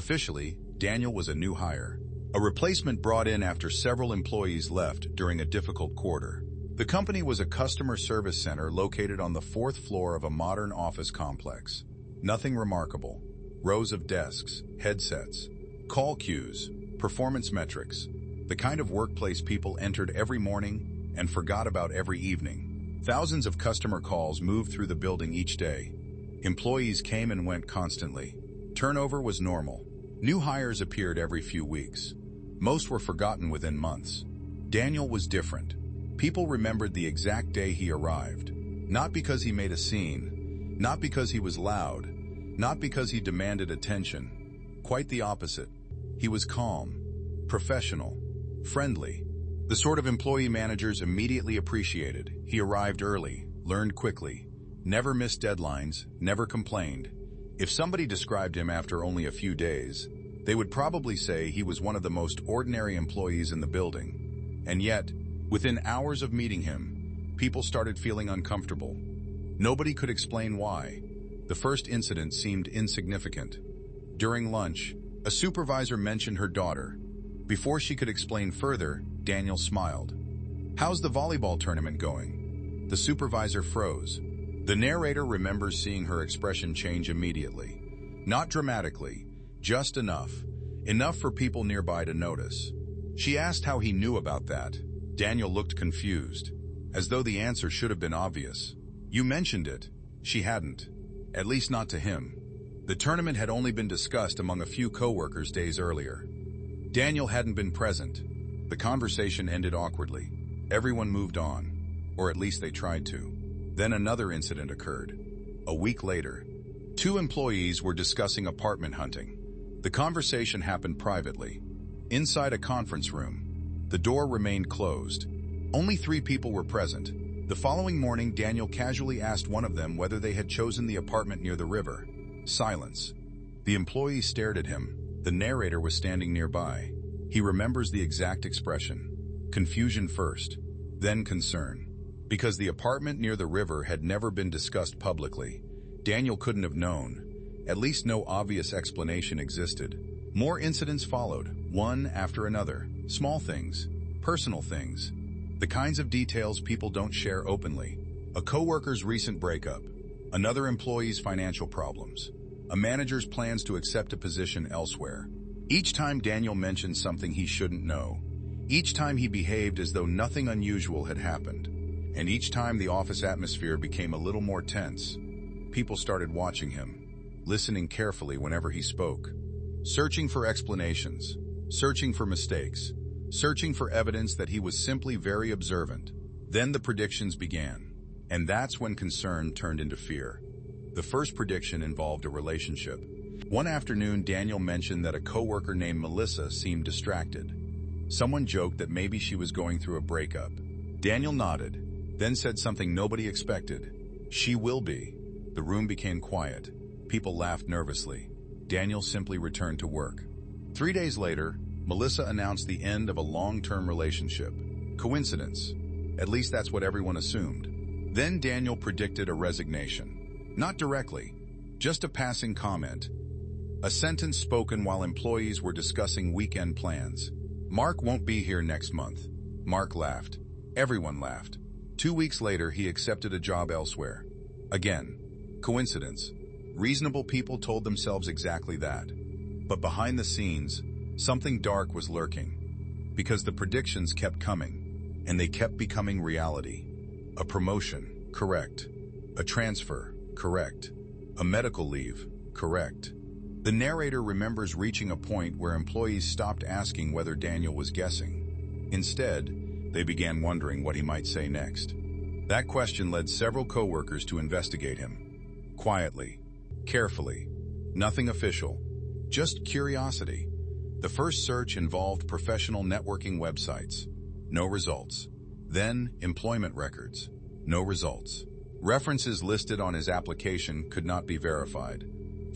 Officially, Daniel was a new hire, a replacement brought in after several employees left during a difficult quarter. The company was a customer service center located on the fourth floor of a modern office complex. Nothing remarkable. Rows of desks, headsets, call queues, performance metrics, the kind of workplace people entered every morning and forgot about every evening. Thousands of customer calls moved through the building each day. Employees came and went constantly. Turnover was normal. New hires appeared every few weeks. Most were forgotten within months. Daniel was different. People remembered the exact day he arrived. Not because he made a scene, not because he was loud, not because he demanded attention. Quite the opposite. He was calm, professional, friendly. The sort of employee managers immediately appreciated. He arrived early, learned quickly, never missed deadlines, never complained. If somebody described him after only a few days, they would probably say he was one of the most ordinary employees in the building. And yet, within hours of meeting him, people started feeling uncomfortable. Nobody could explain why. The first incident seemed insignificant. During lunch, a supervisor mentioned her daughter. Before she could explain further, Daniel smiled. "How's the volleyball tournament going?" The supervisor froze. The narrator remembers seeing her expression change immediately. Not dramatically, just enough. Enough for people nearby to notice. She asked how he knew about that. Daniel looked confused, as though the answer should have been obvious. "You mentioned it." She hadn't. At least not to him. The tournament had only been discussed among a few coworkers days earlier. Daniel hadn't been present. The conversation ended awkwardly. Everyone moved on, or at least they tried to. Then another incident occurred. A week later, two employees were discussing apartment hunting. The conversation happened privately, inside a conference room. The door remained closed. Only 3 people were present. The following morning, Daniel casually asked one of them whether they had chosen the apartment near the river. Silence. The employee stared at him. The narrator was standing nearby. He remembers the exact expression. Confusion first, then concern. Because the apartment near the river had never been discussed publicly, Daniel couldn't have known. At least no obvious explanation existed. More incidents followed, one after another. Small things, personal things. The kinds of details people don't share openly. A coworker's recent breakup, another employee's financial problems, a manager's plans to accept a position elsewhere. Each time Daniel mentioned something he shouldn't know. Each time he behaved as though nothing unusual had happened. And each time the office atmosphere became a little more tense. People started watching him, listening carefully whenever he spoke, searching for explanations, searching for mistakes, searching for evidence that he was simply very observant. Then the predictions began, and that's when concern turned into fear. The first prediction involved a relationship. One afternoon, Daniel mentioned that a coworker named Melissa seemed distracted. Someone joked that maybe she was going through a breakup. Daniel nodded, then said something nobody expected. "She will be." The room became quiet. People laughed nervously. Daniel simply returned to work. 3 days later, Melissa announced the end of a long-term relationship. Coincidence? At least that's what everyone assumed. Then Daniel predicted a resignation. Not directly, just a passing comment. A sentence spoken while employees were discussing weekend plans. "Mark won't be here next month." Mark laughed. Everyone laughed. 2 weeks later, he accepted a job elsewhere. Again, coincidence. Reasonable people told themselves exactly that. But behind the scenes, something dark was lurking. Because the predictions kept coming, and they kept becoming reality. A promotion, correct. A transfer, correct. A medical leave, correct. The narrator remembers reaching a point where employees stopped asking whether Daniel was guessing. Instead, they began wondering what he might say next. That question led several coworkers to investigate him. Quietly, carefully, nothing official, just curiosity. The first search involved professional networking websites. No results. Then, employment records. No results. References listed on his application could not be verified.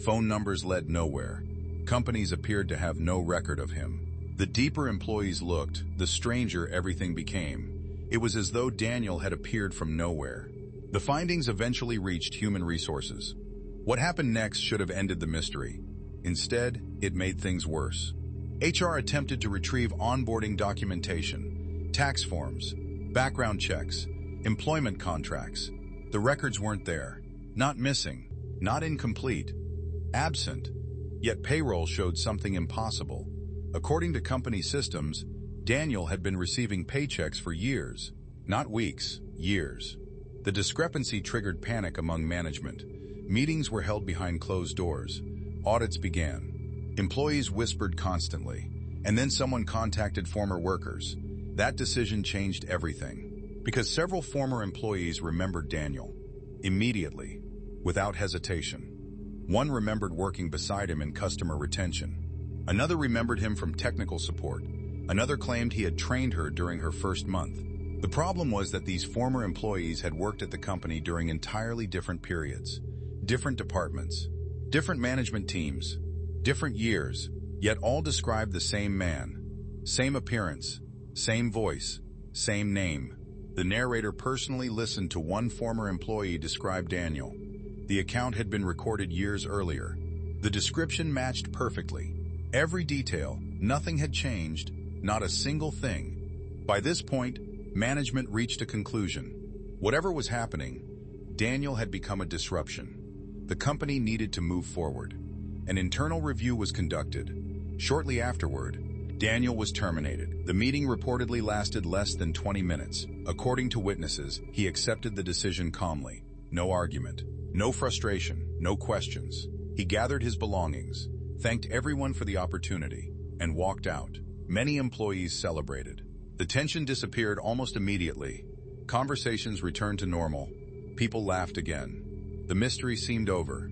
Phone numbers led nowhere. Companies appeared to have no record of him. The deeper employees looked, the stranger everything became. It was as though Daniel had appeared from nowhere. The findings eventually reached human resources. What happened next should have ended the mystery. Instead, it made things worse. HR attempted to retrieve onboarding documentation, tax forms, background checks, employment contracts. The records weren't there. Not missing, not incomplete, absent. Yet payroll showed something impossible. According to company systems, Daniel had been receiving paychecks for years, not weeks, years. The discrepancy triggered panic among management. Meetings were held behind closed doors. Audits began. Employees whispered constantly, and then someone contacted former workers. That decision changed everything, because several former employees remembered Daniel. Immediately, without hesitation. One remembered working beside him in customer retention. Another remembered him from technical support. Another claimed he had trained her during her first month. The problem was that these former employees had worked at the company during entirely different periods, different departments, different management teams, different years, yet all described the same man, same appearance, same voice, same name. The narrator personally listened to one former employee describe Daniel. The account had been recorded years earlier. The description matched perfectly. Every detail, nothing had changed, not a single thing. By this point, management reached a conclusion. Whatever was happening, Daniel had become a disruption. The company needed to move forward. An internal review was conducted. Shortly afterward, Daniel was terminated. The meeting reportedly lasted less than 20 minutes. According to witnesses, he accepted the decision calmly. No argument, no frustration, no questions. He gathered his belongings, thanked everyone for the opportunity, and walked out. Many employees celebrated. The tension disappeared almost immediately. Conversations returned to normal. People laughed again. The mystery seemed over.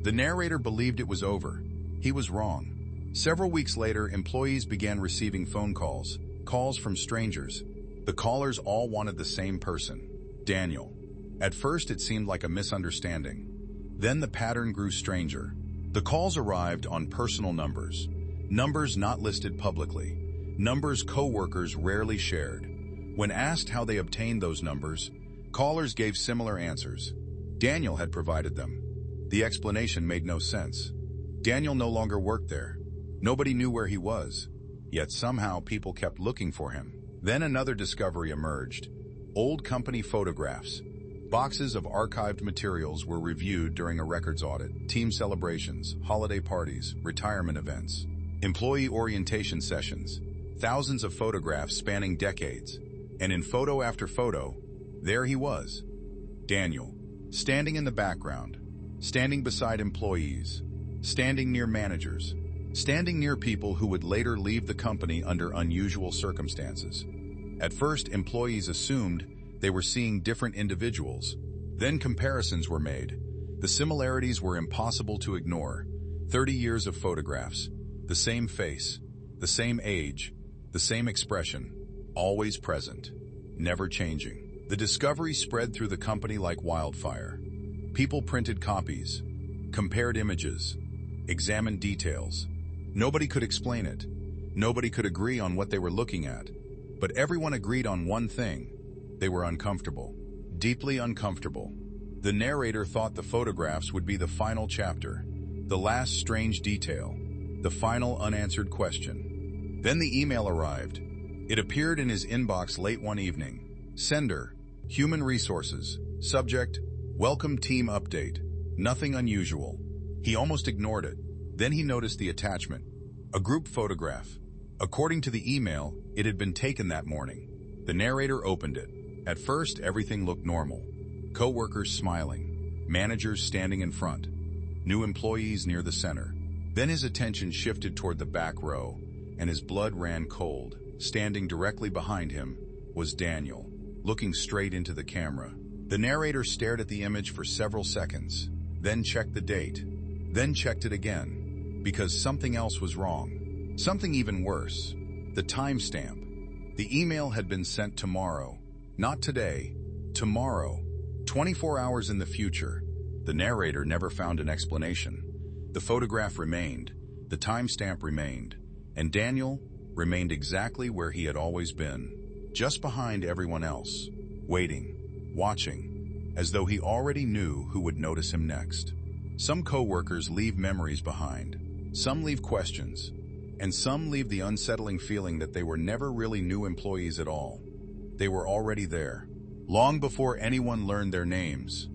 The narrator believed it was over. He was wrong. Several weeks later, employees began receiving phone calls from strangers. The callers all wanted the same person, Daniel. At first, it seemed like a misunderstanding. Then the pattern grew stranger. The calls arrived on personal numbers not listed publicly, numbers coworkers rarely shared. When asked how they obtained those numbers, callers gave similar answers. Daniel had provided them. The explanation made no sense. Daniel no longer worked there. Nobody knew where he was. Yet somehow people kept looking for him. Then another discovery emerged. Old company photographs. Boxes of archived materials were reviewed during a records audit. Team celebrations, holiday parties, retirement events, employee orientation sessions. Thousands of photographs spanning decades. And in photo after photo, there he was. Daniel, standing in the background, standing beside employees, standing near managers, standing near people who would later leave the company under unusual circumstances. At first, employees assumed they were seeing different individuals. Then comparisons were made. The similarities were impossible to ignore. 30 years of photographs, the same face, the same age, the same expression, always present, never changing. The discovery spread through the company like wildfire. People printed copies, compared images, examined details. Nobody could explain it. Nobody could agree on what they were looking at. But everyone agreed on one thing. They were uncomfortable, deeply uncomfortable. The narrator thought the photographs would be the final chapter, the last strange detail, the final unanswered question. Then the email arrived. It appeared in his inbox late one evening. Sender, Human Resources. Subject, Welcome Team Update. Nothing unusual. He almost ignored it. Then he noticed the attachment. A group photograph. According to the email, it had been taken that morning. The narrator opened it. At first, everything looked normal. Coworkers smiling. Managers standing in front. New employees near the center. Then his attention shifted toward the back row, and his blood ran cold. Standing directly behind him was Daniel, looking straight into the camera. The narrator stared at the image for several seconds, then checked the date, then checked it again, because something else was wrong. Something even worse. The timestamp. The email had been sent tomorrow. Not today. Tomorrow. 24 hours in the future. The narrator never found an explanation. The photograph remained. The timestamp remained. And Daniel remained exactly where he had always been, just behind everyone else, waiting, watching, as though he already knew who would notice him next. Some coworkers leave memories behind. Some leave questions, and some leave the unsettling feeling that they were never really new employees at all. They were already there, long before anyone learned their names.